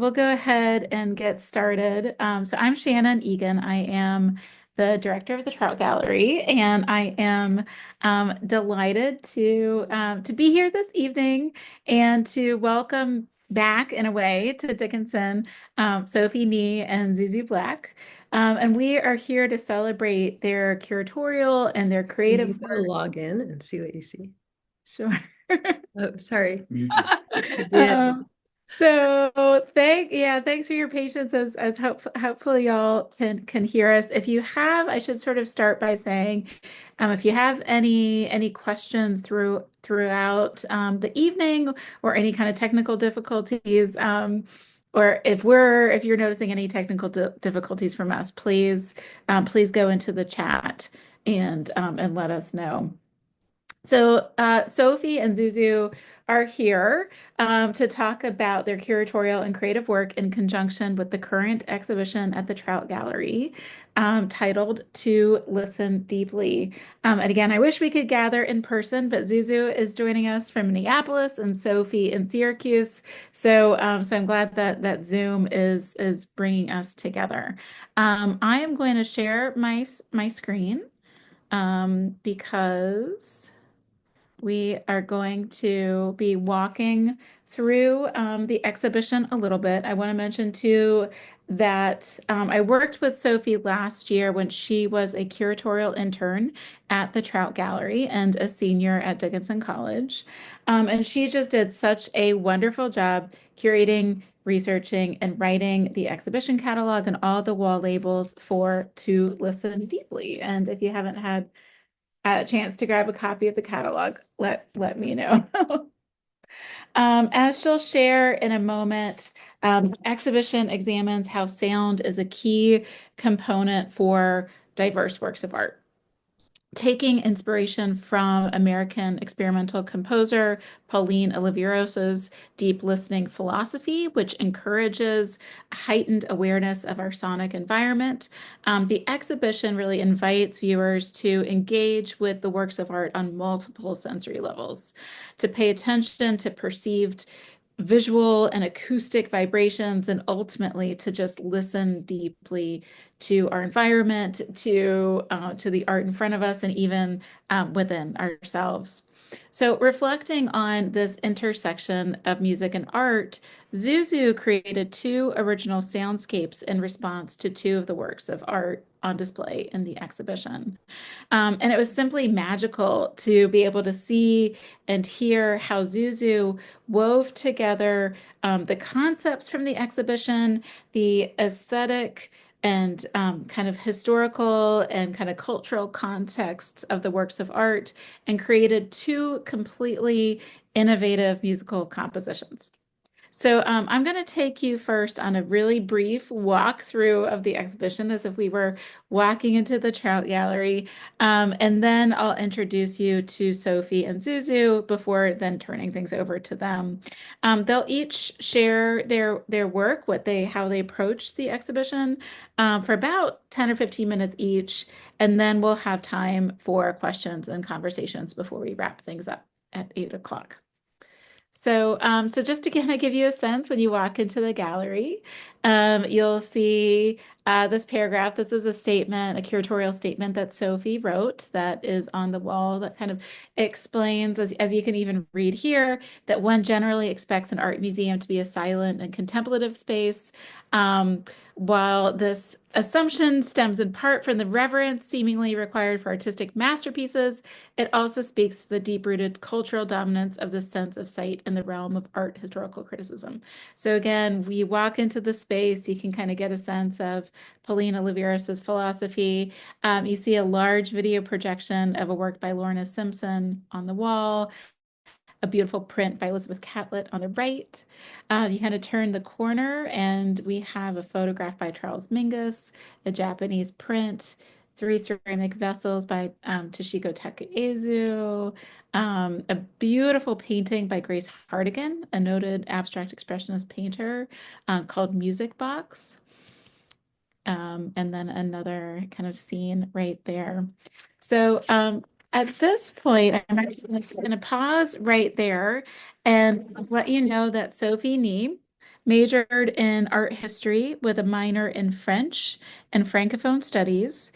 we'll go ahead and get started. So I'm Shannon Egan. I am the director of the Trout Gallery, and I am delighted to be here this evening and to welcome back, in a way, to Dickinson, Sophy Nie and Zuzu Black. And we are here to celebrate their curatorial and their You creative need to work. log in and see what you see. Sure. Oh, sorry. I did. Um, thanks for your patience as hopefully y'all can hear us. If you have, I should sort of start by saying, if you have any questions throughout the evening or any kind of technical difficulties, or if you're noticing any technical difficulties from us, please go into the chat and let us know. So, Sophie and Zuzu are here to talk about their curatorial and creative work in conjunction with the current exhibition at the Trout Gallery, titled To Listen Deeply. And again, I wish we could gather in person, but Zuzu is joining us from Minneapolis and Sophie in Syracuse. So I'm glad that Zoom is bringing us together. I am going to share my screen because we are going to be walking through the exhibition a little bit. I want to mention too that I worked with Sophie last year when she was a curatorial intern at the Trout Gallery and a senior at Dickinson College. And she just did such a wonderful job curating, researching, and writing the exhibition catalog and all the wall labels for To Listen Deeply. And if you haven't had a chance to grab a copy of the catalog, let me know. As she'll share in a moment, exhibition examines how sound is a key component for diverse works of art, taking inspiration from American experimental composer Pauline Oliveros's deep listening philosophy, which encourages heightened awareness of our sonic environment. The exhibition really invites viewers to engage with the works of art on multiple sensory levels, to pay attention to perceived visual and acoustic vibrations, and ultimately to just listen deeply to our environment, to the art in front of us, and even within ourselves. So, reflecting on this intersection of music and art, Zuzu created two original soundscapes in response to two of the works of art on display in the exhibition. And it was simply magical to be able to see and hear how Zuzu wove together the concepts from the exhibition, the aesthetic and kind of historical and kind of cultural contexts of the works of art, and created two completely innovative musical compositions. So I'm going to take you first on a really brief walkthrough of the exhibition as if we were walking into the Trout Gallery. And then I'll introduce you to Sophie and Zuzu before then turning things over to them. They'll each share their work, how they approach the exhibition, for about 10 or 15 minutes each. And then we'll have time for questions and conversations before we wrap things up at 8 o'clock. So just to kind of give you a sense, when you walk into the gallery, you'll see this paragraph. This is a statement, a curatorial statement that Sophie wrote that is on the wall that kind of explains, as you can even read here, that one generally expects an art museum to be a silent and contemplative space. Um, while this assumption stems in part from the reverence seemingly required for artistic masterpieces, it also speaks to the deep-rooted cultural dominance of the sense of sight in the realm of art historical criticism. So again, we walk into the space, you can kind of get a sense of Pauline Oliveros's philosophy. You see a large video projection of a work by Lorna Simpson on the wall, a beautiful print by Elizabeth Catlett on the right. You kind of turn the corner and we have a photograph by Charles Mingus, a Japanese print, three ceramic vessels by Toshiko Takaezu, a beautiful painting by Grace Hardigan, a noted abstract expressionist painter, called Music Box. And then another kind of scene right there. So at this point, I'm actually going to pause right there and let you know that Sophie Nie majored in art history with a minor in French and Francophone studies.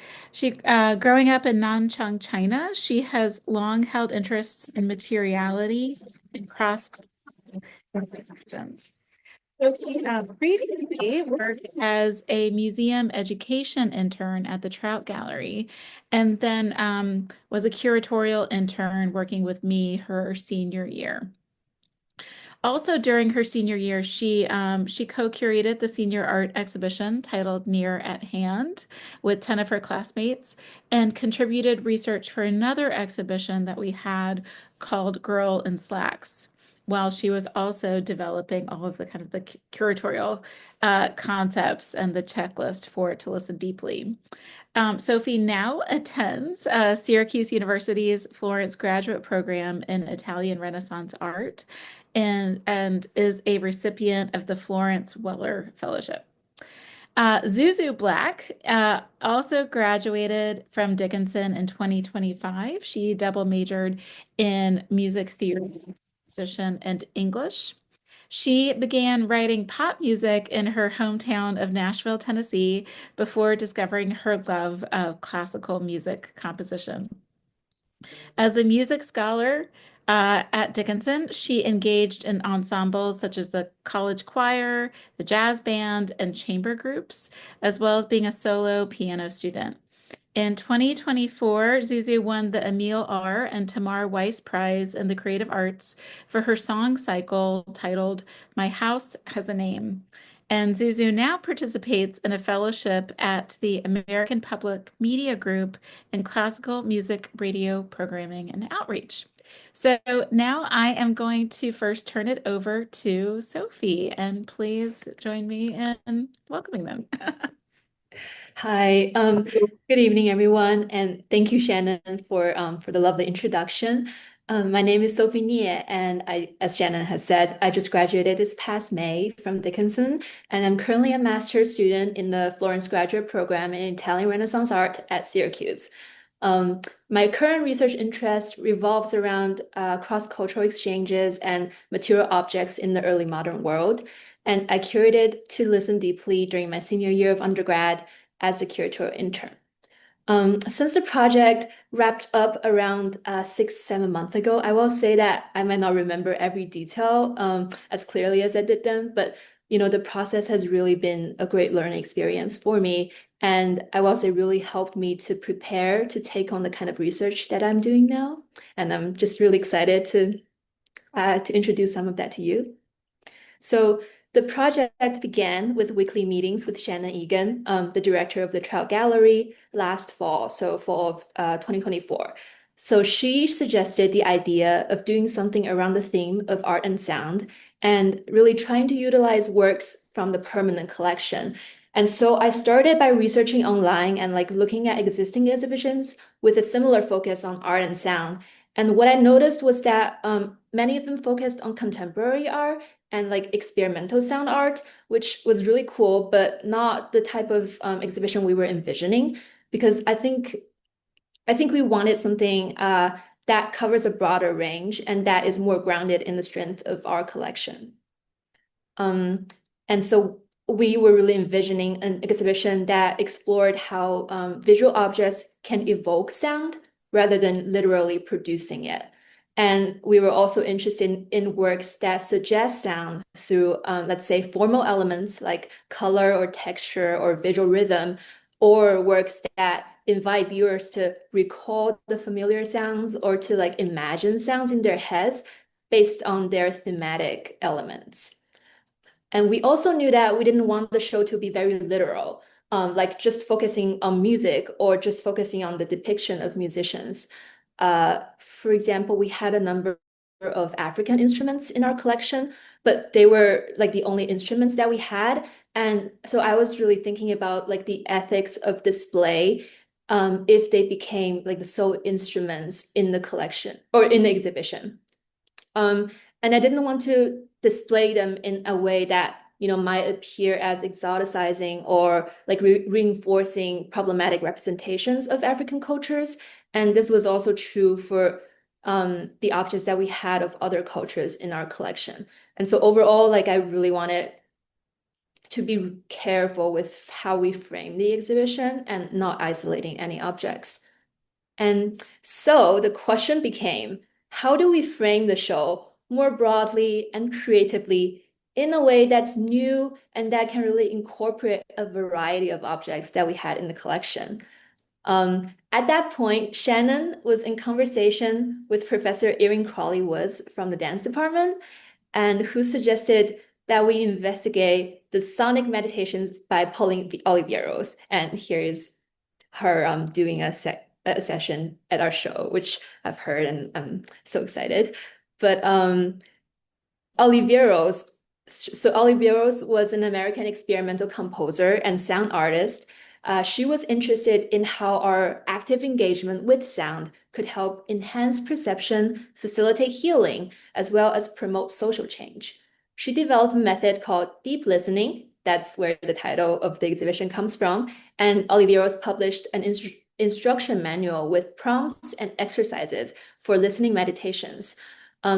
Growing up in Nanchang, China, she has long held interests in materiality and cross-cultural interactions. Sophie previously worked as a museum education intern at the Trout Gallery, and then was a curatorial intern working with me her senior year. Also, during her senior year, she co-curated the senior art exhibition titled Near at Hand with 10 of her classmates and contributed research for another exhibition that we had called Girl in Slacks, while she was also developing all of the kind of the curatorial concepts and the checklist for it to listen deeply. Sophie now attends Syracuse University's Florence graduate program in Italian Renaissance art and is a recipient of the Florence Weller Fellowship. Zuzu Black also graduated from Dickinson in 2025. She double majored in music theory, composition, and English. She began writing pop music in her hometown of Nashville, Tennessee, before discovering her love of classical music composition. As a music scholar at Dickinson, she engaged in ensembles such as the college choir, the jazz band, and chamber groups, as well as being a solo piano student. In 2024, Zuzu won the Emil R. and Tamar Weiss Prize in the Creative Arts for her song cycle titled My House Has a Name. And Zuzu now participates in a fellowship at the American Public Media Group in classical music, radio programming, and outreach. So now I am going to first turn it over to Sophie, and please join me in welcoming them. Hi, good evening, everyone, and thank you, Shannon, for the lovely introduction. My name is Sophy Nie, and as Shannon has said, I just graduated this past May from Dickinson, and I'm currently a master's student in the Florence graduate program in Italian Renaissance art at Syracuse. My current research interest revolves around cross-cultural exchanges and material objects in the early modern world, and I curated To Listen Deeply during my senior year of undergrad as a curatorial intern. Since the project wrapped up around 6-7 months ago, I will say that I might not remember every detail as clearly as I did them, but the process has really been a great learning experience for me, and I will say really helped me to prepare to take on the kind of research that I'm doing now, and I'm just really excited to introduce some of that to you. So the project began with weekly meetings with Shannon Egan, the director of the Trout Gallery, last fall, so fall of 2024. So she suggested the idea of doing something around the theme of art and sound and really trying to utilize works from the permanent collection. And so I started by researching online and looking at existing exhibitions with a similar focus on art and sound. And what I noticed was that many of them focused on contemporary art and experimental sound art, which was really cool, but not the type of exhibition we were envisioning, because I think we wanted something that covers a broader range and that is more grounded in the strength of our collection. And so we were really envisioning an exhibition that explored how visual objects can evoke sound rather than literally producing it. And we were also interested in works that suggest sound through, let's say, formal elements like color or texture or visual rhythm, or works that invite viewers to recall the familiar sounds or to imagine sounds in their heads based on their thematic elements. And we also knew that we didn't want the show to be very literal, like just focusing on music or just focusing on the depiction of musicians. For example, we had a number of African instruments in our collection, but they were the only instruments that we had. And so I was really thinking about the ethics of display if they became the sole instruments in the collection or in the exhibition. And I didn't want to display them in a way that might appear as exoticizing or reinforcing problematic representations of African cultures. And this was also true for the objects that we had of other cultures in our collection. And so overall, I really wanted to be careful with how we frame the exhibition and not isolating any objects. And so the question became, how do we frame the show more broadly and creatively in a way that's new and that can really incorporate a variety of objects that we had in the collection? At that point, Shannon was in conversation with Professor Erin Crawley-Woods from the dance department, and who suggested that we investigate the sonic meditations by Pauline Oliveros. And here is her doing a session at our show, which I've heard and I'm so excited. But Oliveros was an American experimental composer and sound artist. She was interested in how our active engagement with sound could help enhance perception, facilitate healing, as well as promote social change. She developed a method called deep listening. That's where the title of the exhibition comes from. And Oliveros published an instruction manual with prompts and exercises for listening meditations.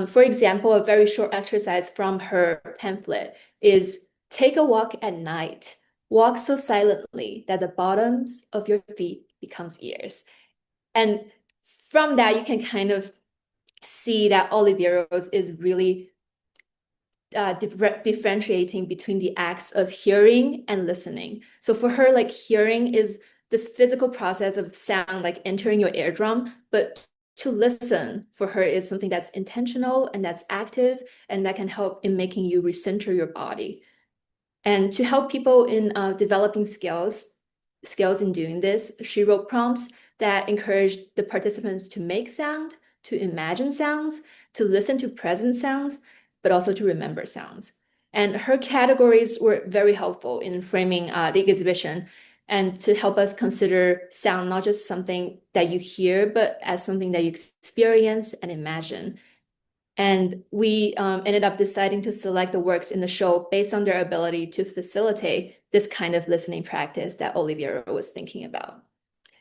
For example, a very short exercise from her pamphlet is take a walk at night. Walk so silently that the bottoms of your feet becomes ears. And from that, you can kind of see that Oliveros is really differentiating between the acts of hearing and listening. So for her, like hearing is this physical process of sound like entering your eardrum, but to listen for her is something that's intentional and that's active and that can help in making you recenter your body. And to help people in developing skills in doing this, she wrote prompts that encouraged the participants to make sound, to imagine sounds, to listen to present sounds, but also to remember sounds. And her categories were very helpful in framing the exhibition and to help us consider sound not just something that you hear, but as something that you experience and imagine. And we ended up deciding to select the works in the show based on their ability to facilitate this kind of listening practice that Oliveira was thinking about.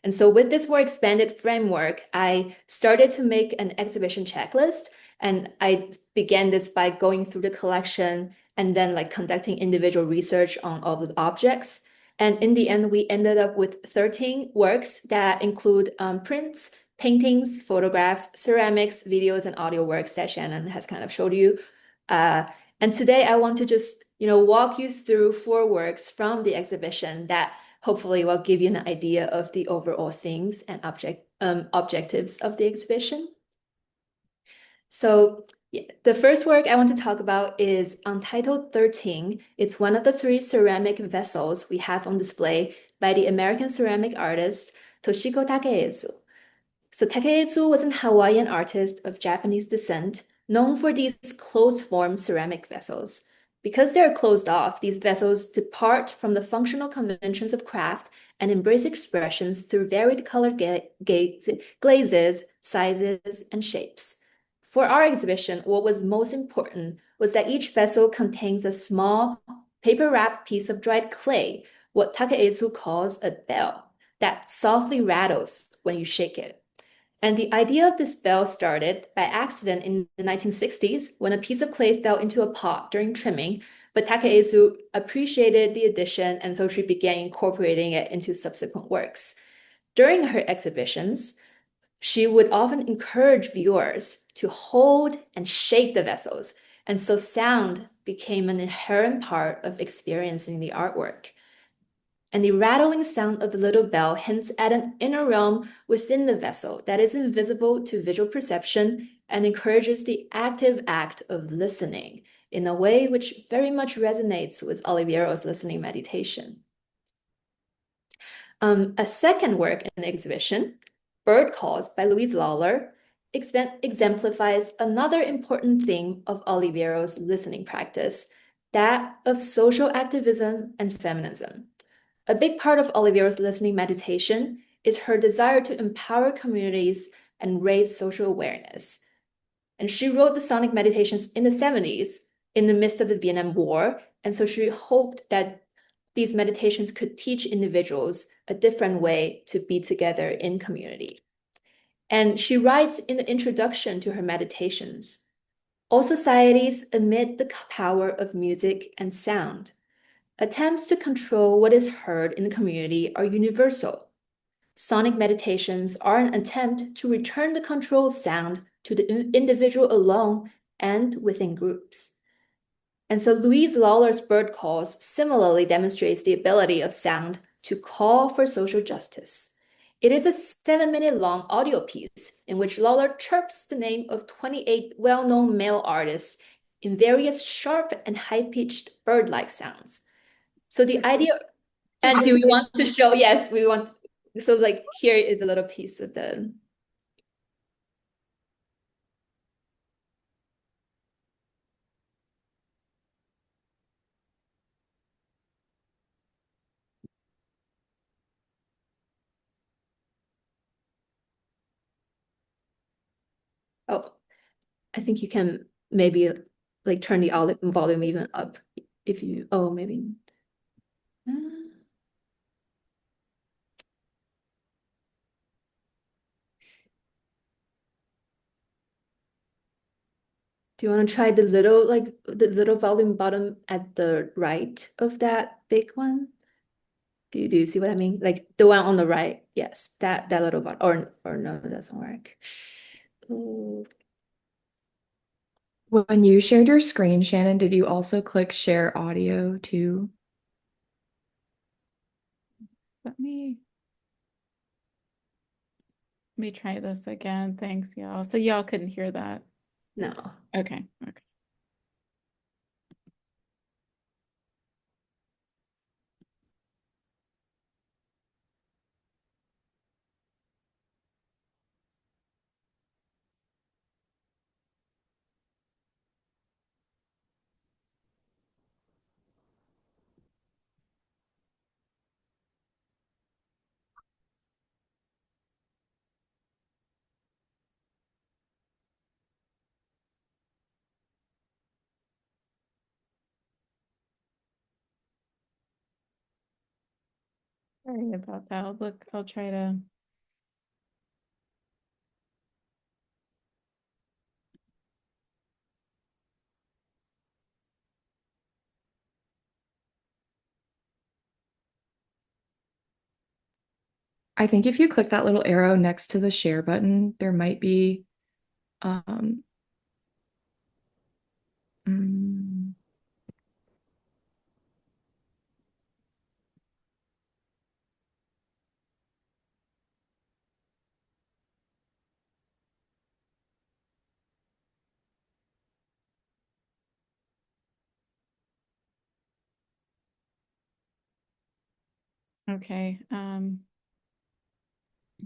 And so with this more expanded framework, I started to make an exhibition checklist. And I began this by going through the collection and then like conducting individual research on all the objects. And in the end, we ended up with 13 works that include prints, paintings, photographs, ceramics, videos, and audio works that Shannon has kind of showed you. And today I want to just, walk you through 4 works from the exhibition that hopefully will give you an idea of the overall themes and objectives of the exhibition. So the first work I want to talk about is Untitled 13. It's one of the 3 ceramic vessels we have on display by the American ceramic artist Toshiko Takeitsu. So Takeitsu was an Hawaiian artist of Japanese descent, known for these closed-form ceramic vessels. Because they're closed off, these vessels depart from the functional conventions of craft and embrace expressions through varied colored glazes, sizes, and shapes. For our exhibition, what was most important was that each vessel contains a small paper-wrapped piece of dried clay, what Takeitsu calls a bell, that softly rattles when you shake it. And the idea of this bell started by accident in the 1960s when a piece of clay fell into a pot during trimming, but Takeitsu appreciated the addition, and so she began incorporating it into subsequent works. During her exhibitions, she would often encourage viewers to hold and shake the vessels, and so sound became an inherent part of experiencing the artwork. And the rattling sound of the little bell hints at an inner realm within the vessel that is invisible to visual perception and encourages the active act of listening in a way which very much resonates with Oliveira's listening meditation. A second work in the exhibition, Bird Calls by Louise Lawler, exemplifies another important theme of Oliveira's listening practice, that of social activism and feminism. A big part of Oliveira's listening meditation is her desire to empower communities and raise social awareness. And she wrote the sonic meditations in the 70s in the midst of the Vietnam War. And so she hoped that these meditations could teach individuals a different way to be together in community. And she writes in the introduction to her meditations, all societies admit the power of music and sound. Attempts to control what is heard in the community are universal. Sonic meditations are an attempt to return the control of sound to the individual alone and within groups. And so Louise Lawler's bird calls similarly demonstrates the ability of sound to call for social justice. It is a 7-minute long audio piece in which Lawler chirps the name of 28 well-known male artists in various sharp and high-pitched bird-like sounds. So the idea, and do we want to show? Yes, we want. So like here is a little piece of the. Oh, I think you can maybe like turn the volume even up if you, oh, maybe. Uh, Do you want to try the little volume bottom at the right of that big one? Do you see what I mean? Like the one on the right. Yes, that little bottom, or no, it doesn't work. Ooh. When you shared your screen, Shannon, did you also click share audio too? Let me try this again. Thanks, y'all. So y'all couldn't hear that. No. Okay. Sorry about that. I'll try to. I think if you click that little arrow next to the share button, there might be mm, Okay.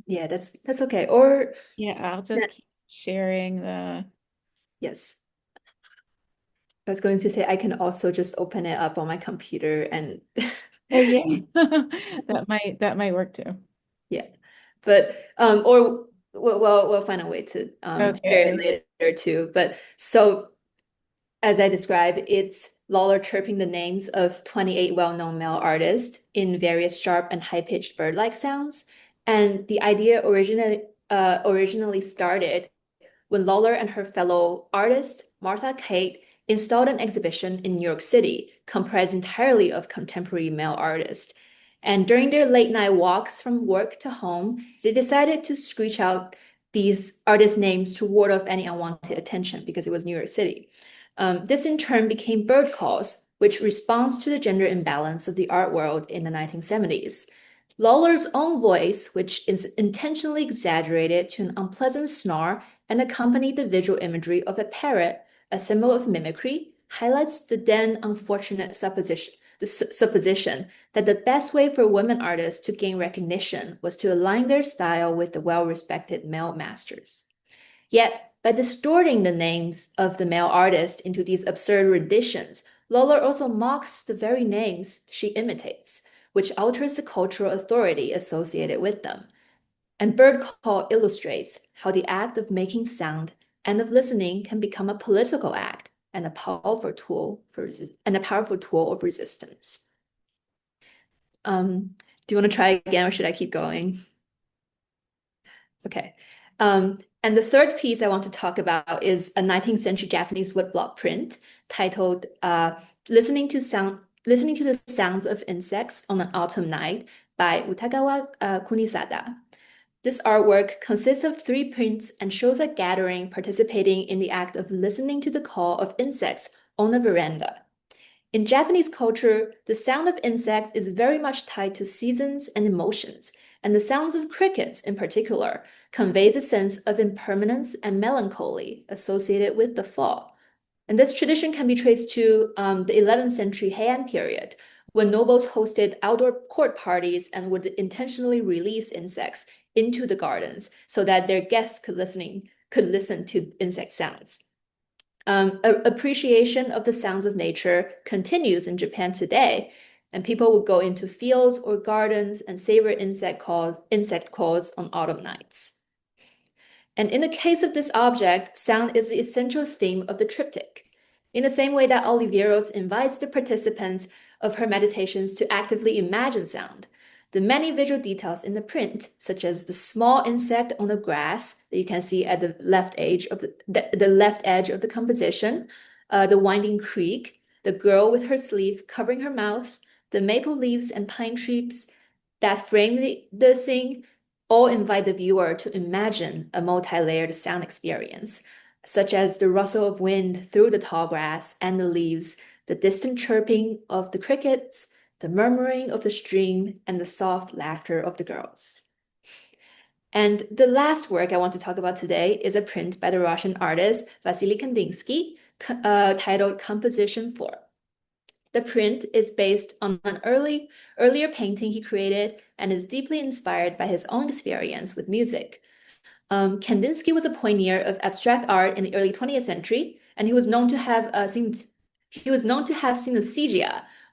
Yeah, that's okay. Or Yeah, I'll just keep sharing the. yes. I was going to say I can also just open it up on my computer and Oh yeah, that might work too. yeah. But or we'll find a way to share it Okay. later too. But so as I described, it's Lawler chirping the names of 28 well-known male artists in various sharp and high-pitched bird-like sounds. And the idea originally started when Lawler and her fellow artist, Martha Kate, installed an exhibition in New York City comprised entirely of contemporary male artists. And during their late night walks from work to home, they decided to screech out these artists' names to ward off any unwanted attention because it was New York City. This in turn became bird calls, which responds to the gender imbalance of the art world in the 1970s. Lawler's own voice, which is intentionally exaggerated to an unpleasant snarl and accompanied the visual imagery of a parrot, a symbol of mimicry, highlights the then unfortunate supposition that the best way for women artists to gain recognition was to align their style with the well-respected male masters. Yet, by distorting the names of the male artists into these absurd renditions, Lawler also mocks the very names she imitates, which alters the cultural authority associated with them. And Bird Call illustrates how the act of making sound and of listening can become a political act and a powerful tool of resistance. Do you want to try again, or should I keep going? Okay. And the third piece I want to talk about is a 19th century Japanese woodblock print titled Listening to Sound Listening to the Sounds of Insects on an Autumn Night by Utagawa Kunisada. This artwork consists of 3 prints and shows a gathering participating in the act of listening to the call of insects on a veranda. In Japanese culture, the sound of insects is very much tied to seasons and emotions, and the sounds of crickets in particular conveys a sense of impermanence and melancholy associated with the fall. And this tradition can be traced to the 11th century Heian period, when nobles hosted outdoor court parties and would intentionally release insects into the gardens so that their guests could listen to insect sounds. Appreciation of the sounds of nature continues in Japan today, and people would go into fields or gardens and savor insect calls on autumn nights. And in the case of this object, sound is the essential theme of the triptych. In the same way that Oliveros invites the participants of her meditations to actively imagine sound, the many visual details in the print, such as the small insect on the grass that you can see at the left edge of the left edge of the composition, the winding creek, the girl with her sleeve covering her mouth, the maple leaves and pine trees that frame the scene, all invite the viewer to imagine a multi-layered sound experience, such as the rustle of wind through the tall grass and the leaves, the distant chirping of the crickets, the murmuring of the stream, and the soft laughter of the girls. And the last work I want to talk about today is a print by the Russian artist Vasily Kandinsky titled Composition 4. The print is based on an earlier painting he created and is deeply inspired by his own experience with music. Kandinsky was a pioneer of abstract art in the early 20th century, and he was known to have synesthesia,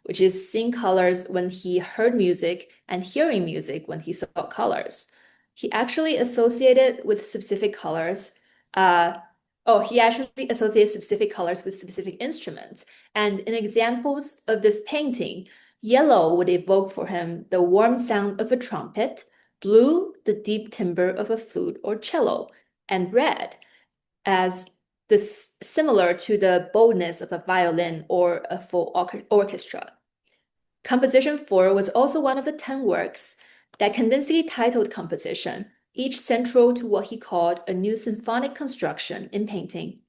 which is seeing colors when he heard music and hearing music when he saw colors. He actually associated with specific colors. He actually associates specific colors with specific instruments. And in examples of this painting, yellow would evoke for him the warm sound of a trumpet, blue, the deep timbre of a flute or cello, and red as this similar to the boldness of a violin or a full orchestra. Composition 4 was also one of the 10 works that Kandinsky titled Composition, each central to what he called a new symphonic construction in painting.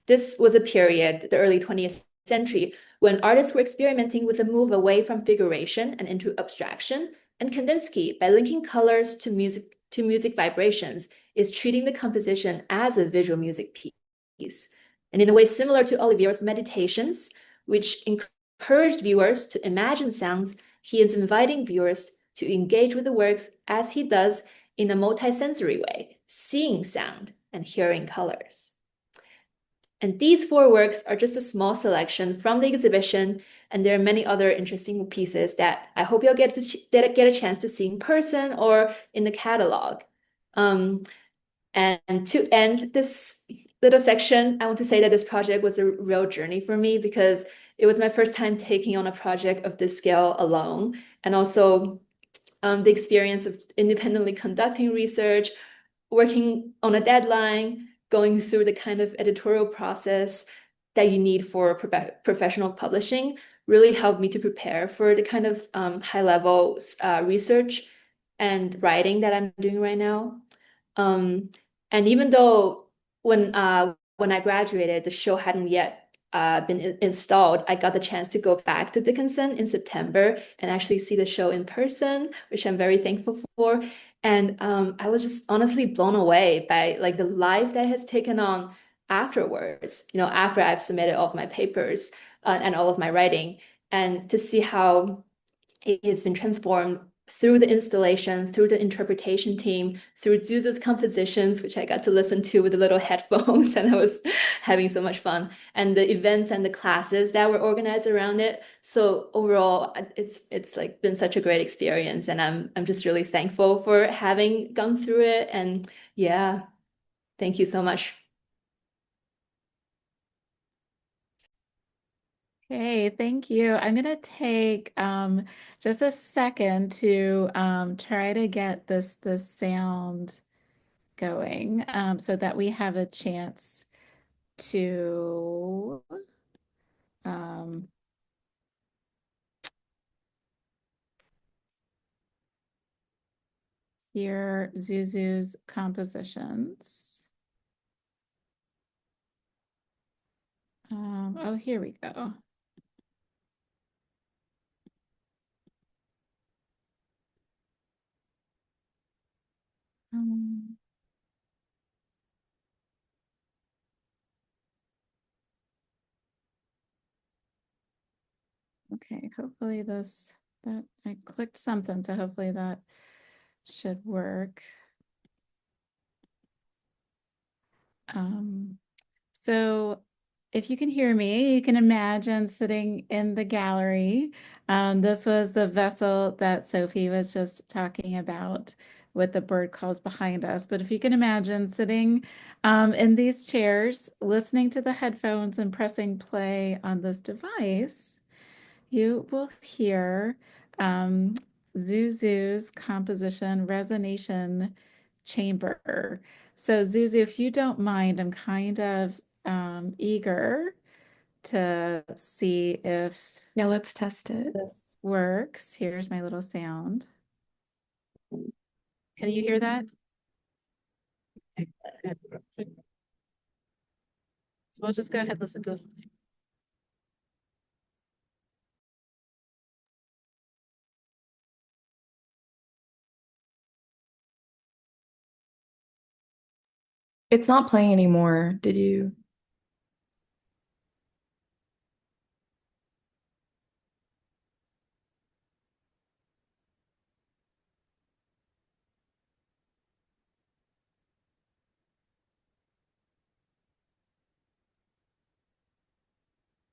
This was a period, the early 20th century, when artists were experimenting with a move away from figuration and into abstraction, and Kandinsky, by linking colors to music vibrations, is treating the composition as a visual music piece. And in a way similar to Oliveros' meditations, which encouraged viewers to imagine sounds, he is inviting viewers to engage with the works as he does in a multisensory way, seeing sound and hearing colors. And these 4 works are just a small selection from the exhibition, and there are many other interesting pieces that I hope you'll get a chance to see in person or in the catalog. And to end this little section, I want to say that this project was a real journey for me because it was my first time taking on a project of this scale alone, and also the experience of independently conducting research, working on a deadline, going through the kind of editorial process that you need for professional publishing really helped me to prepare for the kind of high-level research and writing that I'm doing right now. And even though when I graduated, the show hadn't yet been installed, I got the chance to go back to Dickinson in September and actually see the show in person, which I'm very thankful for. And I was just honestly blown away by like the life that has taken on afterwards, after I've submitted all of my papers and all of my writing, and to see how it has been transformed through the installation, through the interpretation team, through Zuzu's compositions, which I got to listen to with the little headphones, and I was having so much fun, and the events and the classes that were organized around it. So overall, it's like been such a great experience, and I'm just really thankful for having gone through it. And yeah, thank you so much. Okay, thank you. I'm going to take just a second to try to get this sound going so that we have a chance to hear Zuzu's compositions. Oh, here we go. Okay, hopefully that I clicked something, so hopefully that should work. So if you can hear me, you can imagine sitting in the gallery. This was the vessel that Sophie was just talking about with the bird calls behind us. But if you can imagine sitting in these chairs, listening to the headphones and pressing play on this device, you will hear Zuzu's composition Resonation Chamber. So Zuzu, if you don't mind, I'm kind of eager to see if Yeah, let's test it. this works. Here's my little sound. Can you hear that? Okay, good. So we'll just go ahead and listen to the whole thing. It's not playing anymore. Did you?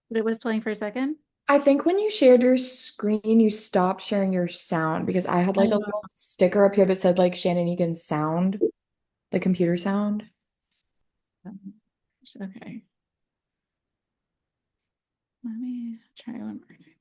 But it was playing for a second. I think when you shared your screen, you stopped sharing your sound because I had like a Oh. little sticker up here that said like Shannon, you can sound the computer sound. Okay. Let me try one more time.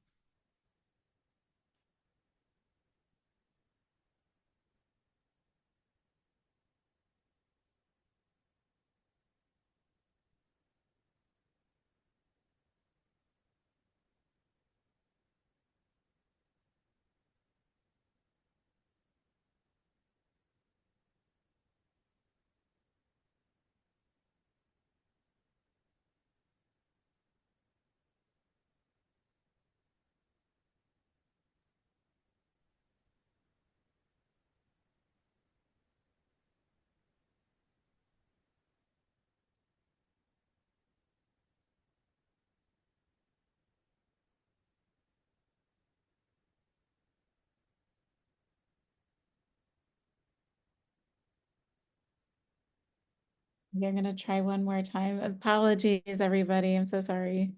You're gonna try one more time. Apologies, everybody. I'm so sorry.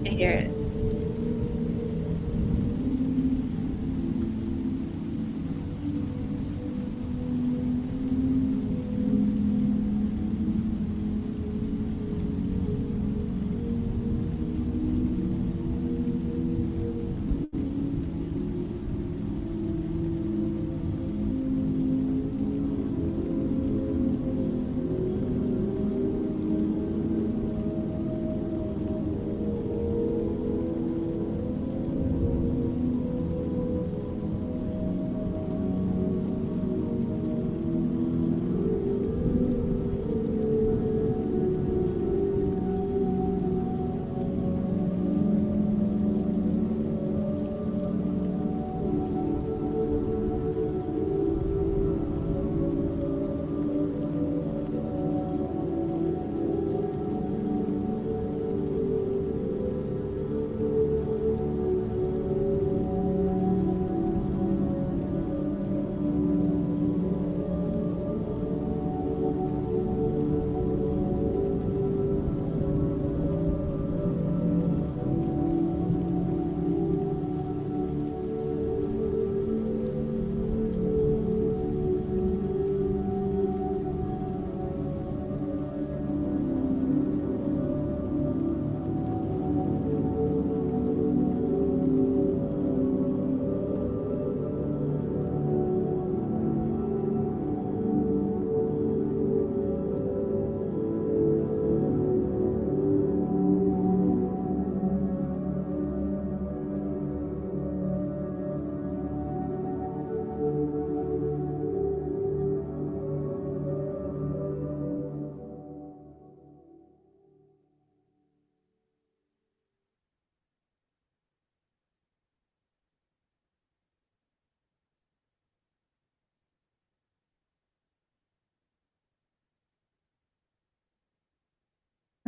I hear it.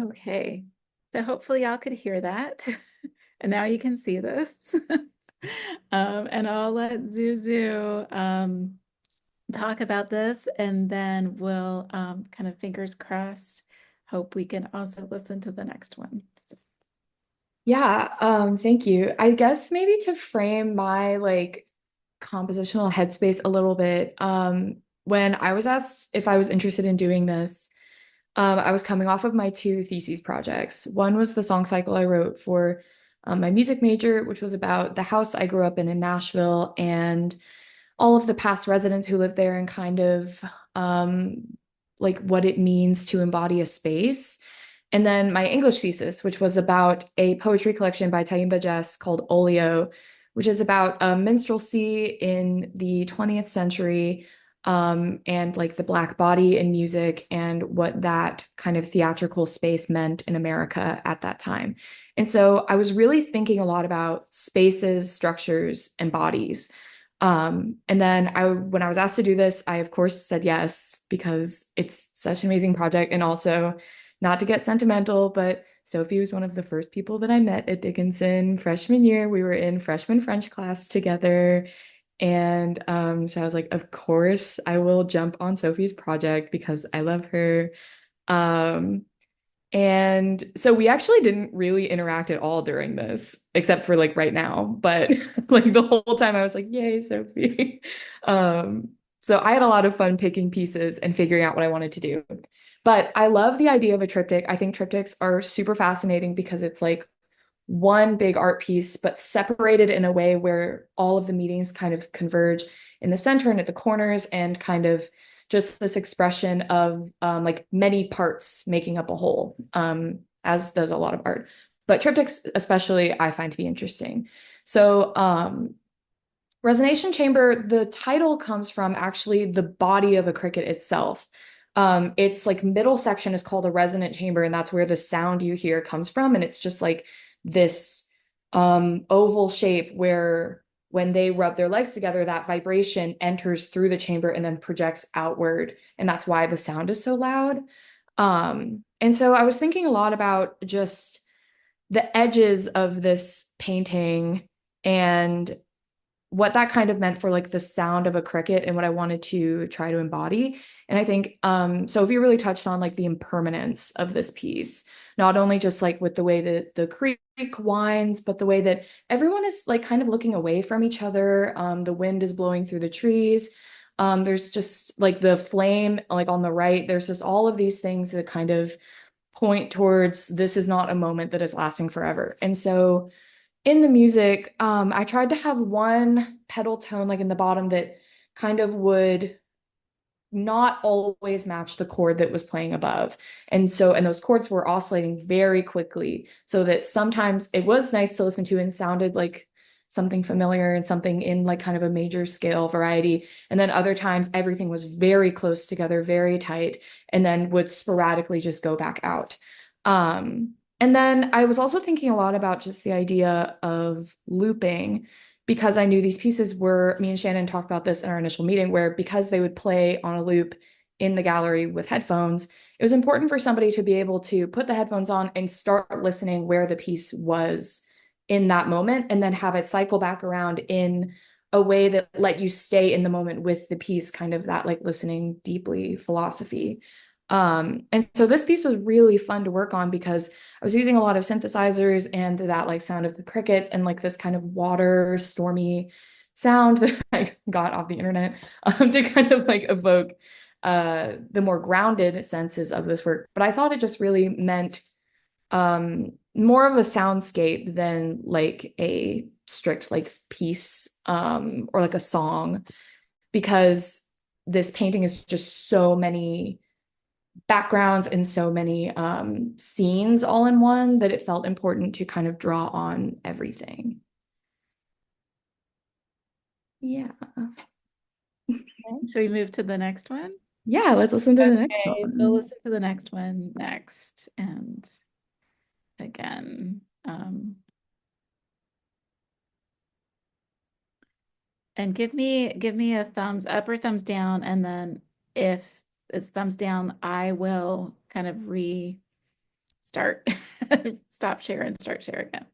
Okay, so hopefully y'all could hear that. And now you can see this. And I'll let Zuzu talk about this, and then we'll kind of fingers crossed, hope we can also listen to the next one. Yeah, thank you. I guess maybe to frame my like compositional headspace a little bit, when I was asked if I was interested in doing this, I was coming off of my two thesis projects. One was the song cycle I wrote for my music major, which was about the house I grew up in Nashville and all of the past residents who lived there and kind of like what it means to embody a space. And then my English thesis, which was about a poetry collection by Taimba Jess called Olio, which is about minstrelsy in the 20th century, and like the Black body in music and what that kind of theatrical space meant in America at that time. And so I was really thinking a lot about spaces, structures, and bodies. And then when I was asked to do this, I of course said yes, because it's such an amazing project. And also, not to get sentimental, but Sophie was one of the first people that I met at Dickinson freshman year. We were in freshman French class together. And so I was like, of course, I will jump on Sophie's project because I love her. Um, and so we actually didn't really interact at all during this, except for like right now. But like the whole time I was like, yay, Sophie. Um, so I had a lot of fun picking pieces and figuring out what I wanted to do. But I love the idea of a triptych. I think triptychs are super fascinating because it's like one big art piece, but separated in a way where all of the meetings kind of converge in the center and at the corners, and kind of just this expression of like many parts making up a whole, as does a lot of art. But triptychs, especially, I find to be interesting. So, Resonation Chamber, the title comes from actually the body of a cricket itself. Its like middle section is called a resonant chamber, and that's where the sound you hear comes from. And it's just like this oval shape where when they rub their legs together, that vibration enters through the chamber and then projects outward. And that's why the sound is so loud. And so I was thinking a lot about just the edges of this painting and what that kind of meant for like the sound of a cricket and what I wanted to try to embody. And I think Sophie really touched on like the impermanence of this piece, not only just like with the way that the creek winds, but the way that everyone is like kind of looking away from each other. The wind is blowing through the trees. There's just like the flame like on the right. There's just all of these things that kind of point towards this is not a moment that is lasting forever. And so in the music, I tried to have one pedal tone like in the bottom that kind of would not always match the chord that was playing above. And those chords were oscillating very quickly, so that sometimes it was nice to listen to and sounded like something familiar and something in like kind of a major scale variety. And then other times everything was very close together, very tight, and then would sporadically just go back out. And then I was also thinking a lot about just the idea of looping, because I knew these pieces were, me and Shannon talked about this in our initial meeting, where because they would play on a loop in the gallery with headphones, it was important for somebody to be able to put the headphones on and start listening where the piece was in that moment, and then have it cycle back around in a way that let you stay in the moment with the piece, kind of that like listening deeply philosophy. And so this piece was really fun to work on because I was using a lot of synthesizers and that like sound of the crickets and like this kind of water stormy sound that I got off the internet, to kind of like evoke the more grounded senses of this work. But I thought it just really meant more of a soundscape than like a strict like piece, or like a song, because this painting is just so many backgrounds and so many scenes all in one that it felt important to kind of draw on everything. Yeah. So we move to the next one. Yeah, let's listen to the next Okay, one. we'll listen to the next one next. And again, and give me a thumbs up or thumbs down, and then if it's thumbs down, I will kind of start, stop share and start share again.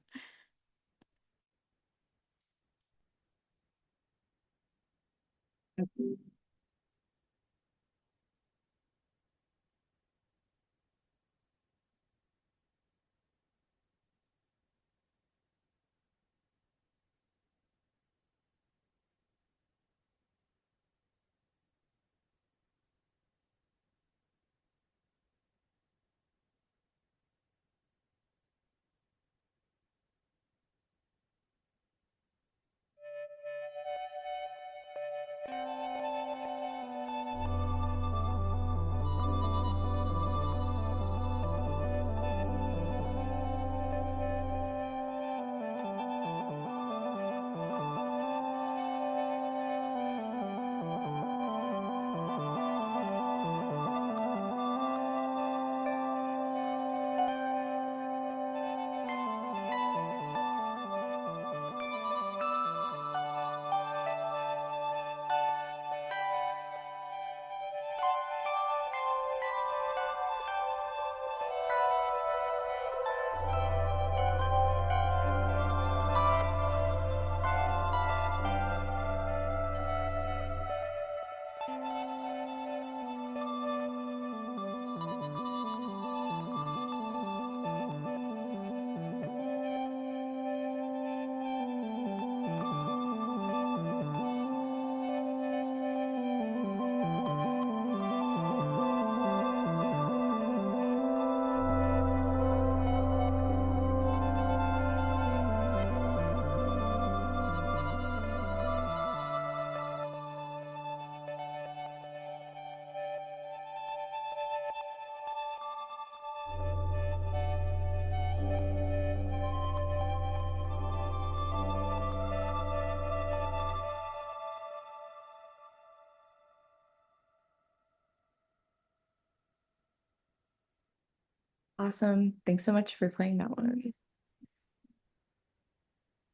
Awesome. Thanks so much for playing that one.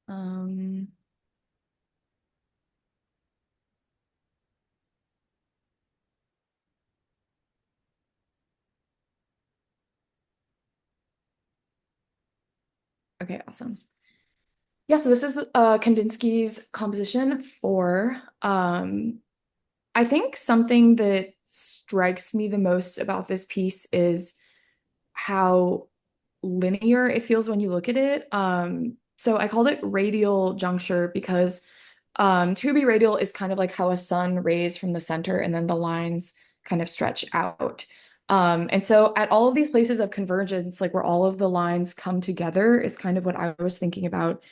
Um, okay, awesome. Yeah, so this is Kandinsky's composition for I think something that strikes me the most about this piece is how linear it feels when you look at it. So I called it radial juncture because to be radial is kind of like how a sun rays from the center and then the lines kind of stretch out. And so at all of these places of convergence, like where all of the lines come together is kind of what I was thinking about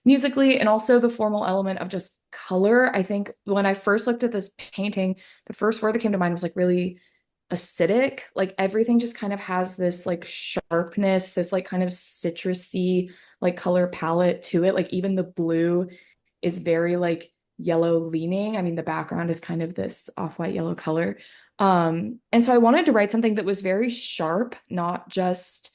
musically, and also the formal element of just color. I think when I first looked at this painting, the first word that came to mind was like really acidic. Like everything just kind of has this like sharpness, this like kind of citrusy like color palette to it. Like even the blue is very like yellow leaning. I mean, the background is kind of this off-white yellow color. And so I wanted to write something that was very sharp, not just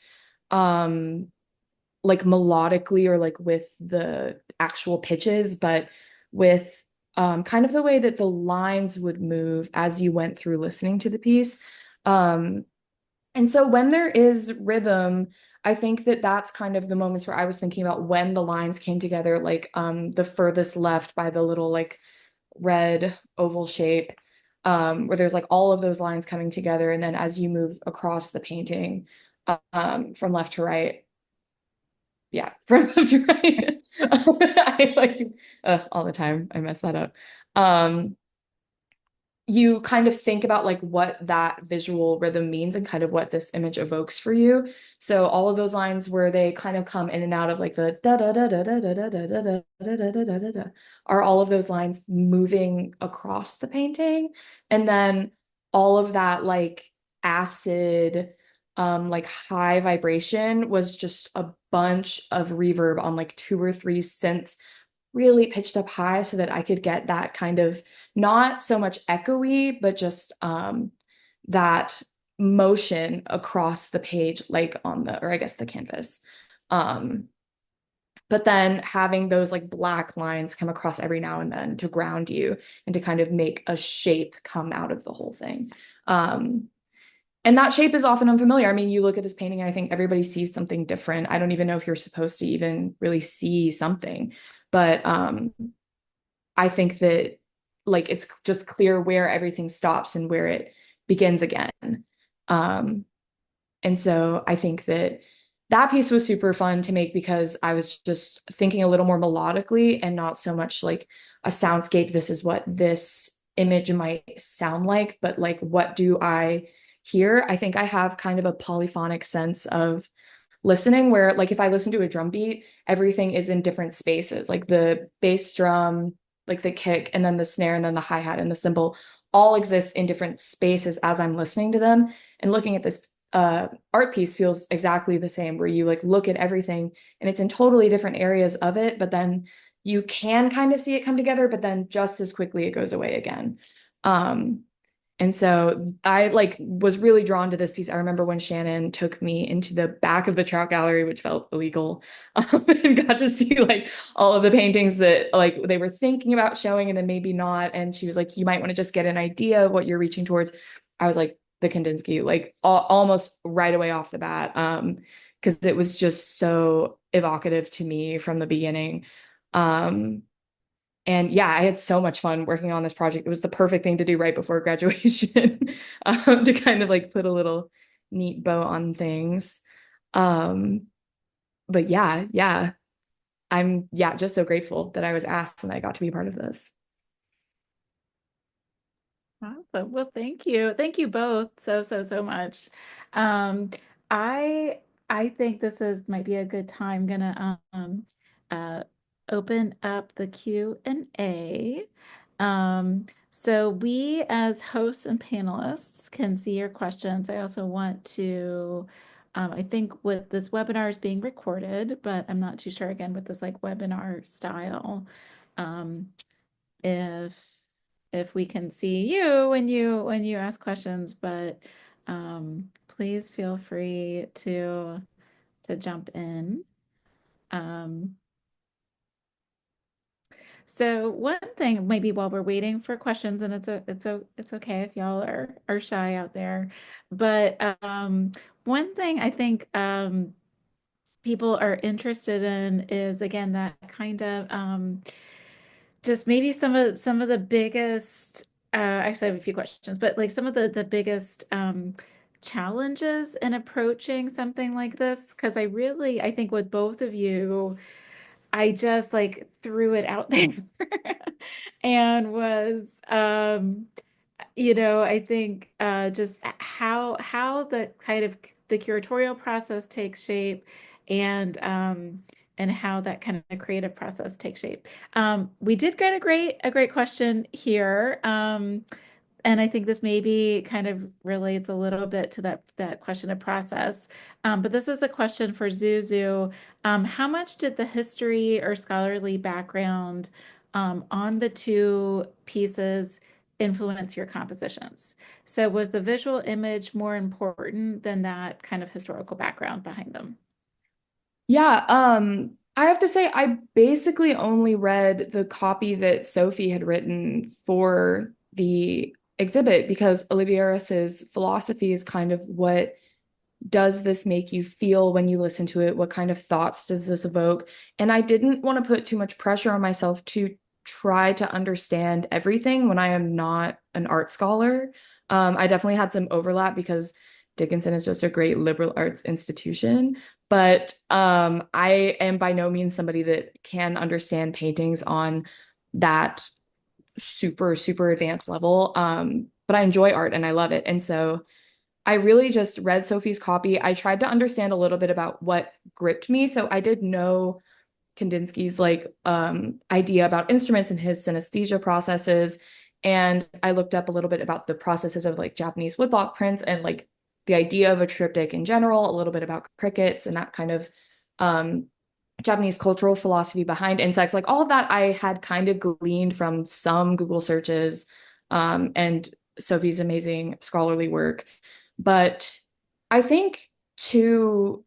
like melodically or like with the actual pitches, but with kind of the way that the lines would move as you went through listening to the piece. And so when there is rhythm, I think that that's kind of the moments where I was thinking about when the lines came together, like the furthest left by the little like red oval shape, where there's like all of those lines coming together. And then as you move across the painting, from left to right, yeah, from left to right. I like all the time. I mess that up. You kind of think about like what that visual rhythm means and kind of what this image evokes for you. So all of those lines where they kind of come in and out of like the da da da da da da da da da da da da da da da are all of those lines moving across the painting. And then all of that like acid like high vibration was just a bunch of reverb on like 2 or 3 synths really pitched up high so that I could get that kind of not so much echoey, but just that motion across the page, like on the, or I guess the canvas. But then having those like black lines come across every now and then to ground you and to kind of make a shape come out of the whole thing. And that shape is often unfamiliar. I mean, you look at this painting, and I think everybody sees something different. I don't even know if you're supposed to even really see something, but I think that like it's just clear where everything stops and where it begins again. Um, and so I think that that piece was super fun to make because I was just thinking a little more melodically and not so much like a soundscape. This is what this image might sound like, but like, what do I hear? I think I have kind of a polyphonic sense of listening where like if I listen to a drum beat, everything is in different spaces, like the bass drum, like the kick, and then the snare, and then the hi-hat and the cymbal all exist in different spaces as I'm listening to them. And looking at this art piece feels exactly the same, where you like look at everything and it's in totally different areas of it, but then you can kind of see it come together, but then just as quickly it goes away again. And so I like was really drawn to this piece. I remember when Shannon took me into the back of the Trout Gallery, which felt illegal, and got to see like all of the paintings that like they were thinking about showing and then maybe not. And she was like, you might want to just get an idea of what you're reaching towards. I was like, the Kandinsky, like almost right away off the bat, because it was just so evocative to me from the beginning. And yeah, I had so much fun working on this project. It was the perfect thing to do right before graduation, to kind of like put a little neat bow on things. Um, but yeah, I'm just so grateful that I was asked and I got to be a part of this. Awesome. Well, thank you. Thank you both so much. Um, I I think this is might be a good time gonna uh open up the Q&A. So we as hosts and panelists can see your questions. I also want to I think with this webinar is being recorded, but I'm not too sure again with this like webinar style. Um, if we can see you when you ask questions, but please feel free to jump in. Um, so one thing maybe while we're waiting for questions, and it's okay if y'all are shy out there, but one thing I think people are interested in is again that kind of just maybe some of the biggest actually I have a few questions, but like some of the biggest challenges in approaching something like this, because I think with both of you, I just like threw it out there and was I think just how the kind of the curatorial process takes shape and how that kind of creative process takes shape. We did get a great question here. And I think this maybe kind of relates a little bit to that question of process. But this is a question for Zuzu. How much did the history or scholarly background on the two pieces influence your compositions? So was the visual image more important than that kind of historical background behind them? Yeah, I have to say I basically only read the copy that Sophie had written for the exhibit because Oliveros' philosophy is kind of what does this make you feel when you listen to it? What kind of thoughts does this evoke? And I didn't want to put too much pressure on myself to try to understand everything when I am not an art scholar. I definitely had some overlap because Dickinson is just a great liberal arts institution, but I am by no means somebody that can understand paintings on that super advanced level. But I enjoy art and I love it. And so I really just read Sophie's copy. I tried to understand a little bit about what gripped me. So I did know Kandinsky's like idea about instruments and his synesthesia processes. And I looked up a little bit about the processes of like Japanese woodblock prints and like the idea of a triptych in general, a little bit about crickets and that kind of um, Japanese cultural philosophy behind insects. Like all of that I had kind of gleaned from some Google searches and Sophie's amazing scholarly work. But I think to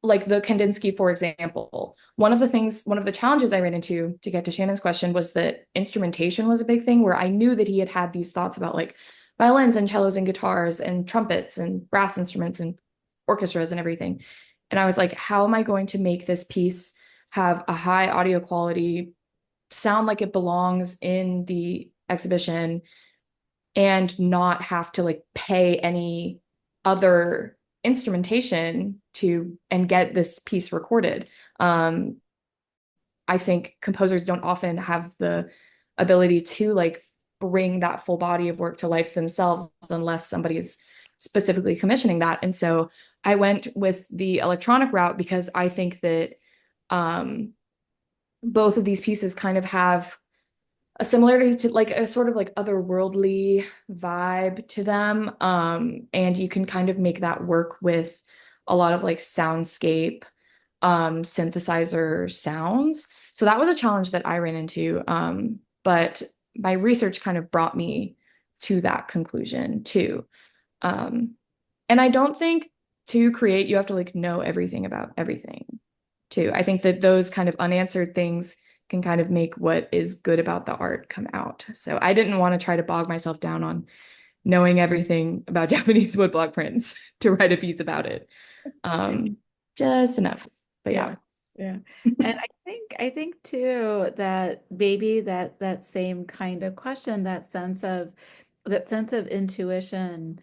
like the Kandinsky, for example, one of the challenges I ran into to get to Shannon's question was that instrumentation was a big thing where I knew that he had these thoughts about like violins and cellos and guitars and trumpets and brass instruments and orchestras and everything. And I was like, how am I going to make this piece have a high audio quality, sound like it belongs in the exhibition, and not have to like pay any other instrumentation to and get this piece recorded. I think composers don't often have the ability to like bring that full body of work to life themselves unless somebody is specifically commissioning that. And so I went with the electronic route because I think that both of these pieces kind of have a similarity to like a sort of like otherworldly vibe to them. And you can kind of make that work with a lot of like soundscape, synthesizer sounds. So that was a challenge that I ran into. But my research kind of brought me to that conclusion too. And I don't think to create, you have to like know everything about everything too. I think that those kind of unanswered things can kind of make what is good about the art come out. So I didn't want to try to bog myself down on knowing everything about Japanese woodblock prints to write a piece about it. Just enough. But yeah. Yeah. And I think too that maybe that same kind of question, that sense of intuition,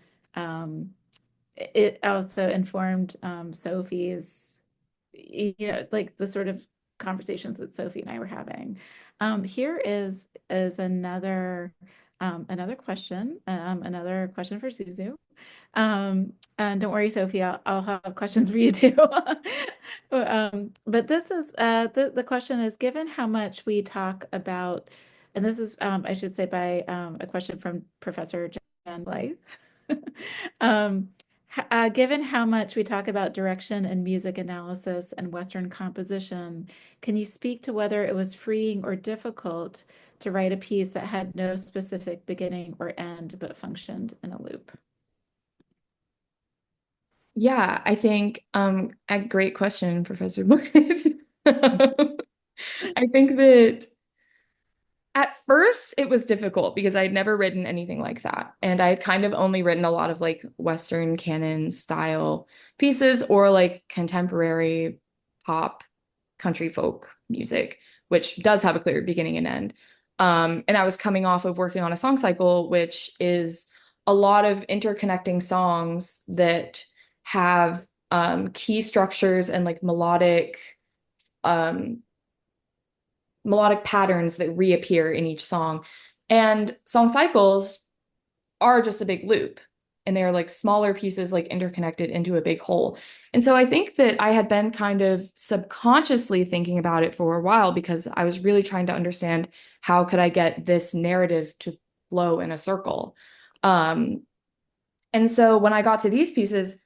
it also informed Sophie's, like the sort of conversations that Sophie and I were having. Here is another question for Zuzu. And don't worry, Sophie, I'll have questions for you too. But this is the question is, given how much we talk about, and this is I should say by a question from Professor Jen Blythe. Given how much we talk about direction and music analysis and Western composition, can you speak to whether it was freeing or difficult to write a piece that had no specific beginning or end but functioned in a loop? Yeah, I think a great question, Professor Blythe. I think that at first it was difficult because I'd never written anything like that. And I had kind of only written a lot of like Western canon style pieces or like contemporary pop country folk music, which does have a clear beginning and end. And I was coming off of working on a song cycle, which is a lot of interconnecting songs that have key structures and like um, melodic patterns that reappear in each song. And song cycles are just a big loop, and they're like smaller pieces like interconnected into a big whole. And so I think that I had been kind of subconsciously thinking about it for a while because I was really trying to understand how could I get this narrative to flow in a circle. And so when I got to these pieces,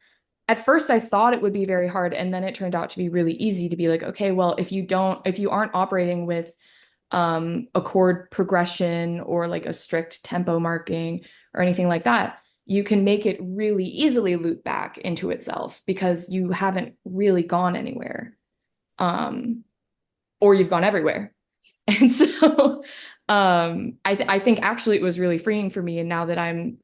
at first I thought it would be very hard, and then it turned out to be really easy to be like, okay, well, if you aren't operating with a chord progression or like a strict tempo marking or anything like that, you can make it really easily loop back into itself because you haven't really gone anywhere. Or you've gone everywhere. And so I think actually it was really freeing for me. And now that I'm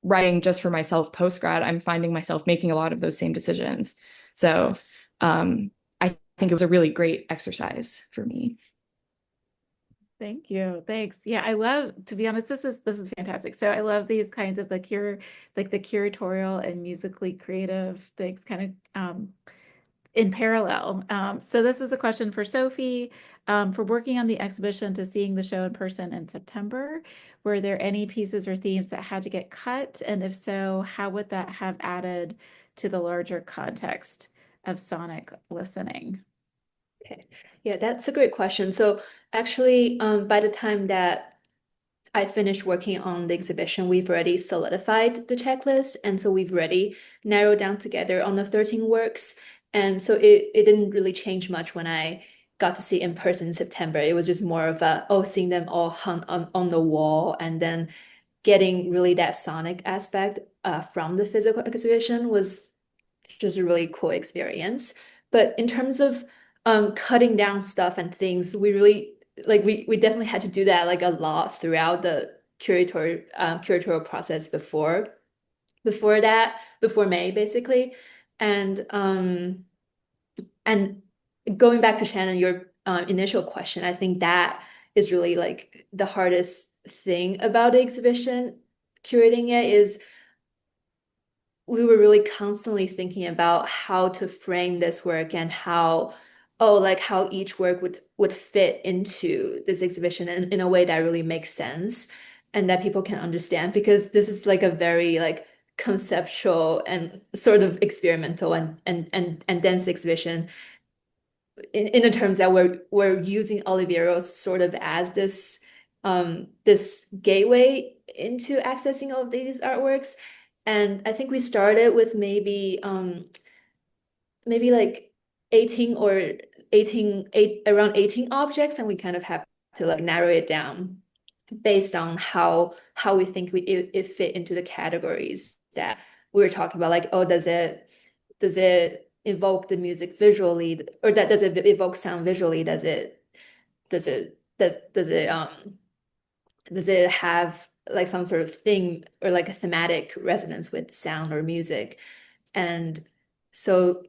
writing just for myself post-grad, I'm finding myself making a lot of those same decisions. So I think it was a really great exercise for me. Thank you. Thanks. Yeah, I love, to be honest, this is fantastic. So I love these kinds of the curatorial and musically creative things kind of in parallel. So this is a question for Sophie. For working on the exhibition to seeing the show in person in September, were there any pieces or themes that had to get cut? And if so, how would that have added to the larger context of sonic listening? Okay. Yeah, that's a great question. So actually, by the time that I finished working on the exhibition, we've already solidified the checklist. And so we've already narrowed down together on the 13 works. And so it didn't really change much when I got to see in person in September. It was just more of seeing them all hung on the wall and then getting really that sonic aspect from the physical exhibition was just a really cool experience. But in terms of cutting down stuff and things, we really we definitely had to do that like a lot throughout curatorial process before May, basically. And going back to Shannon, your initial question, I think that is really like the hardest thing about the exhibition, curating it, is we were really constantly thinking about how to frame this work and how each work would fit into this exhibition in a way that really makes sense and that people can understand, because this is like a very like conceptual and sort of experimental and dense exhibition in the terms that we're using Oliveros sort of as this gateway into accessing all of these artworks. And I think we started with maybe like 18 or 18 around 18 objects, and we kind of have to like narrow it down based on how we think it fit into the categories that we were talking about. Like, oh, does it evoke the music visually, or does it evoke sound visually? Does it have like some sort of thing or like a thematic resonance with sound or music? And so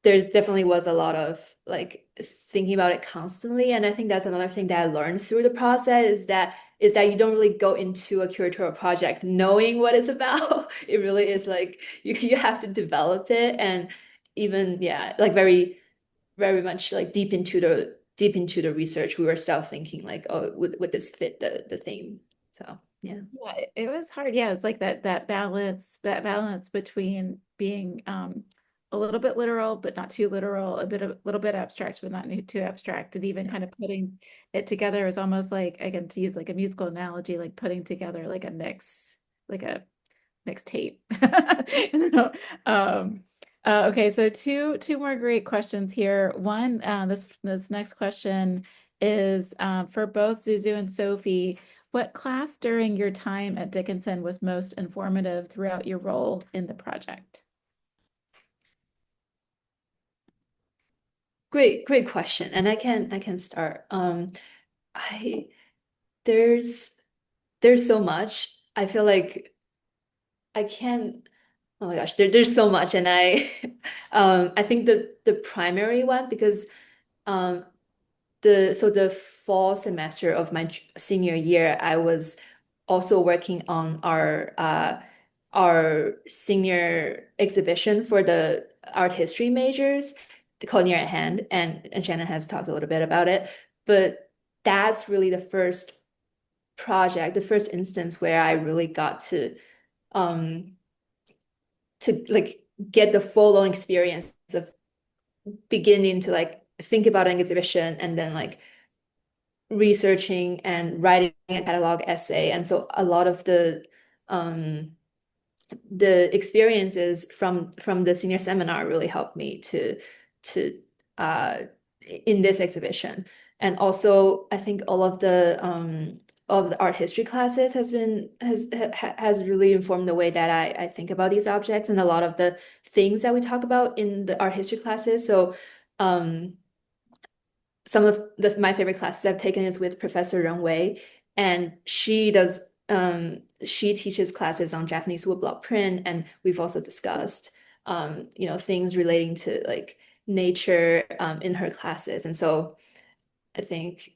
there definitely was a lot of like thinking about it constantly. And I think that's another thing that I learned through the process is that you don't really go into a curatorial project knowing what it's about. It really is like you have to develop it, and even like very, very much like deep into the research, we were still thinking like, oh, would this fit the theme? So yeah. Yeah, it was hard. Yeah, it was like that balance between being a little bit literal but not too literal, a little bit abstract but not too abstract, and even kind of putting it together is almost like, again, to use like a musical analogy, like putting together like a mixtape. Um, okay, so two more great questions here. One, this next question is for both Zuzu and Sophie. What class during your time at Dickinson was most informative throughout your role in the project? Great question. And I can start. I there's so much. I feel like I can't, oh my gosh, there's so much. And I think the primary one, because um the fall semester of my senior year, I was also working on our senior exhibition for the art history majors called Nie and Hand, and Shannon has talked a little bit about it. But that's really the first project, the first instance where I really got um to like get the full-on experience of beginning to like think about an exhibition and then like researching and writing a catalog essay. And so a lot of the experiences from the senior seminar really helped me to uh in this exhibition. And also I think all of the art history classes has really informed the way that I think about these objects and a lot of the things that we talk about in the art history classes. So some of my favorite classes I've taken is with Professor Ren Wei, and she teaches classes on Japanese woodblock print, and we've also discussed things relating to like nature in her classes. And so I think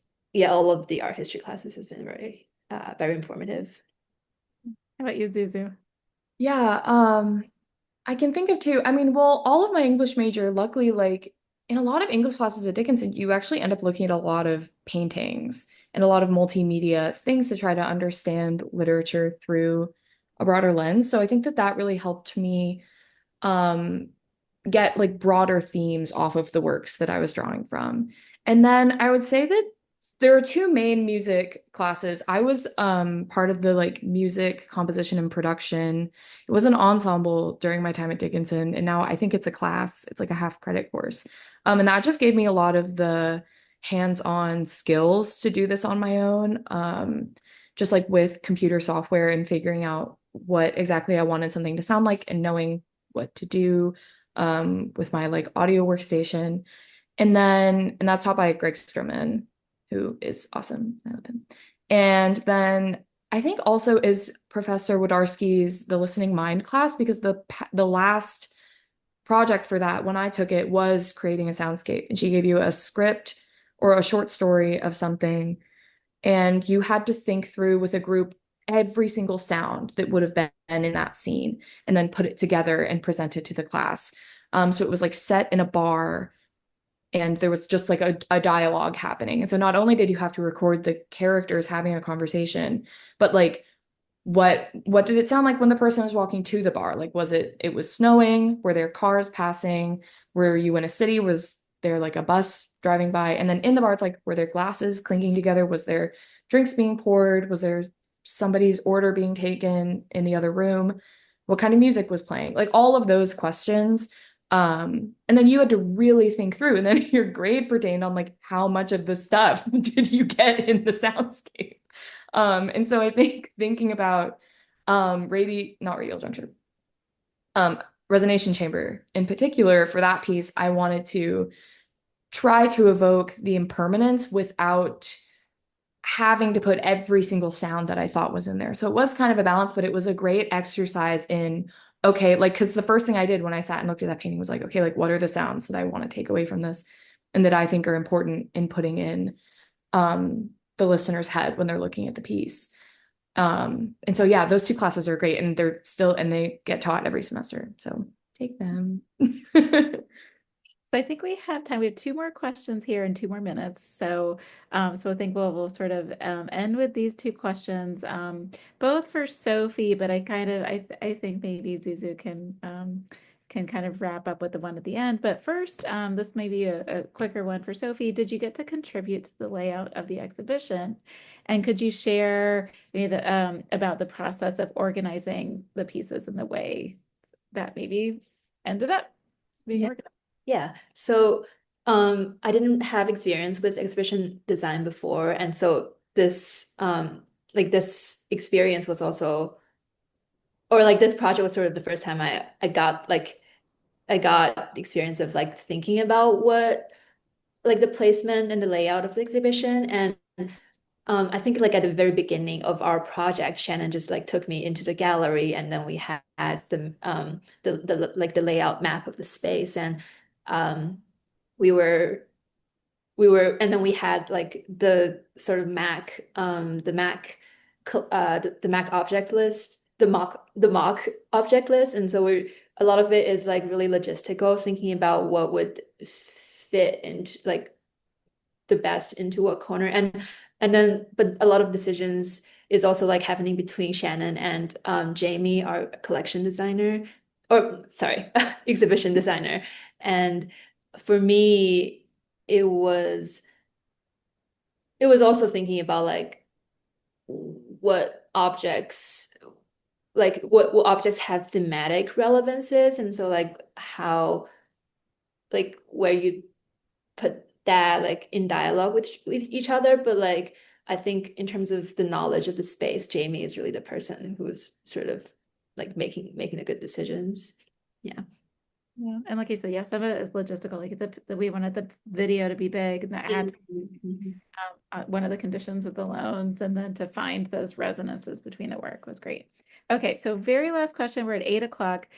all of the art history classes has been very very informative. How about you, Zuzu? Yeah, I can think of two. I mean, well, all of my English major, luckily, like in a lot of English classes at Dickinson, you actually end up looking at a lot of paintings and a lot of multimedia things to try to understand literature through a broader lens. So I think that that really helped me um, get like broader themes off of the works that I was drawing from. And then I would say that there are two main music classes. I was part of the like music composition and production. It was an ensemble during my time at Dickinson, and now I think it's a class. It's like a half credit course. And that just gave me a lot of the hands-on skills to do this on my own. Just like with computer software and figuring out what exactly I wanted something to sound like and knowing what to do with my like audio workstation. And that's taught by Greg Stroman, who is awesome. I love him. And then I think also is Professor Wodarski's The Listening Mind class, because the last project for that when I took it was creating a soundscape, and she gave you a script or a short story of something, and you had to think through with a group every single sound that would have been in that scene and then put it together and present it to the class. So it was like set in a bar and there was just like a dialogue happening. And so not only did you have to record the characters having a conversation, but like what did it sound like when the person was walking to the bar? Like it was snowing? Were there cars passing? Were you in a city? Was there like a bus driving by? And then in the bar, it's like, were there glasses clinking together? Was there drinks being poured? Was there somebody's order being taken in the other room? What kind of music was playing? Like all of those questions. And then you had to really think through, and then your grade pertained on like how much of the stuff did you get in the soundscape. And so I think thinking about not radial juncture, resonation chamber in particular, for that piece, I wanted to try to evoke the impermanence without having to put every single sound that I thought was in there. So it was kind of a balance, but it was a great exercise in, okay, like, because the first thing I did when I sat and looked at that painting was like, okay, like what are the sounds that I want to take away from this and that I think are important in putting in the listener's head when they're looking at the piece. And so yeah, those two classes are great, and they get taught every semester. So take them. So I think we have time. We have two more questions here and 2 more minutes. So, so I think we'll sort of end with these two questions, both for Sophie. But I think maybe Zuzu can kind of wrap up with the one at the end. But first, this may be a quicker one for Sophie. Did you get to contribute to the layout of the exhibition? And could you share maybe about the process of organizing the pieces in the way that maybe ended up being Yeah. organized? Yeah. So I didn't have experience with exhibition design before. And so this experience was also, or like this project was sort of the first time I got the experience of like thinking about what like the placement and the layout of the exhibition. And I think like at the very beginning of our project, Shannon just like took me into the gallery, and then we had the like the layout map of the space, and um we were and then we had like the sort of the Mac object list, the mock object list. And so a lot of it is like really logistical, thinking about what would fit into like the best into what corner. And then but a lot of decisions is also like happening between Shannon and Jamie, our collection designer, or sorry, exhibition designer. And for me, it was also thinking about like what objects what objects have thematic relevances, and so like how like where you put that like in dialogue with each other. But like I think in terms of the knowledge of the space, Jamie is really the person who's sort of like making the good decisions. Yeah. Yeah, and like you said, yeah, some of it is logistical. Like we wanted the video to be big, and that had to be one of the conditions of the loans, and then to find those resonances between the work was great. Okay, so very last question. We're at 8 o'clock.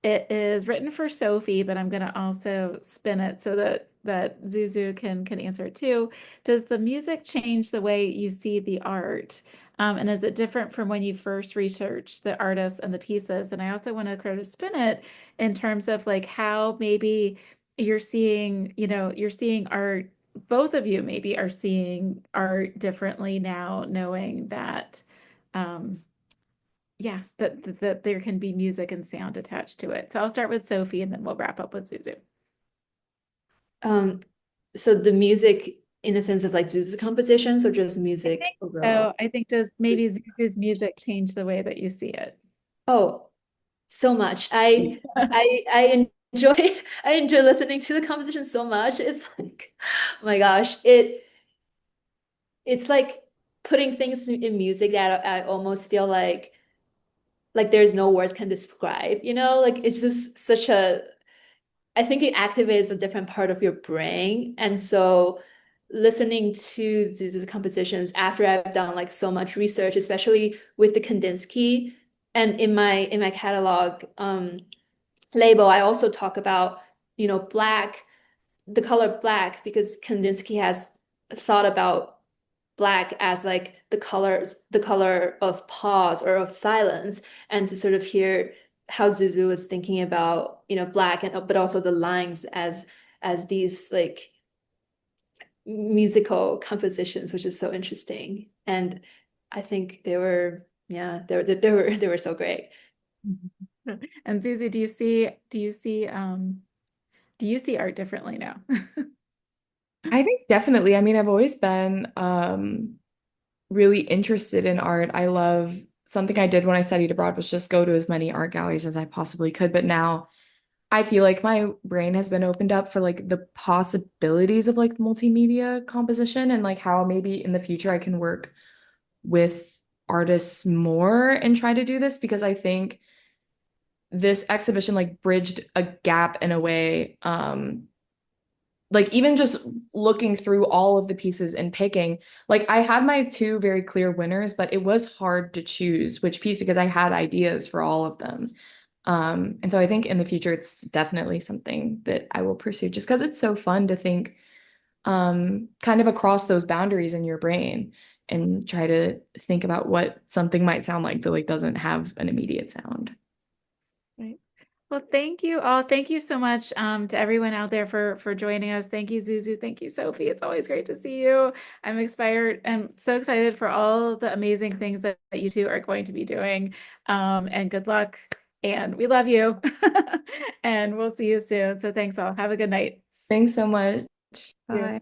It is written for Sophie, but I'm going to also spin it so that Zuzu can answer it too. Does the music change the way you see the art? And is it different from when you first researched the artists and the pieces? And I also want to kind of spin it in terms of like how maybe you're seeing art, both of you maybe are seeing art differently now, knowing that yeah, that there can be music and sound attached to it. So I'll start with Sophie and then we'll wrap up with Zuzu. So the music in the sense of like Zuzu's compositions, or just music overall? So I think does maybe Zuzu's music change the way that you see it? Oh, so much. I enjoy listening to the composition so much. It's like, oh my gosh, it's like putting things in music that I almost feel like there's no words can describe, like it's just I think it activates a different part of your brain. And so listening to Zuzu's compositions after I've done like so much research, especially with the Kandinsky. And in my catalog label, I also talk about, black, the color black, because Kandinsky has thought about black as like the color of pause or of silence, and to sort of hear how Zuzu was thinking about, black, and but also the lines as these like musical compositions, which is so interesting. And I think they were, yeah, they were so great. And Zuzu, do you see art differently now? I think definitely. I mean, I've always been really interested in art. I love something I did when I studied abroad was just go to as many art galleries as I possibly could. But now I feel like my brain has been opened up for like the possibilities of like multimedia composition and like how maybe in the future I can work with artists more and try to do this because I think this exhibition like bridged a gap in a way. Like even just looking through all of the pieces and picking, like I had my two very clear winners, but it was hard to choose which piece because I had ideas for all of them. And so I think in the future it's definitely something that I will pursue just because it's so fun to think kind of across those boundaries in your brain and try to think about what something might sound like that like doesn't have an immediate sound. Right. Well, thank you all. Thank you so much to everyone out there for joining us. Thank you, Zuzu. Thank you, Sophie. It's always great to see you. I'm inspired. I'm so excited for all the amazing things that you two are going to be doing. And good luck. And we love you. And we'll see you soon. So thanks all. Have a good night. Thanks so much. Yeah. Bye.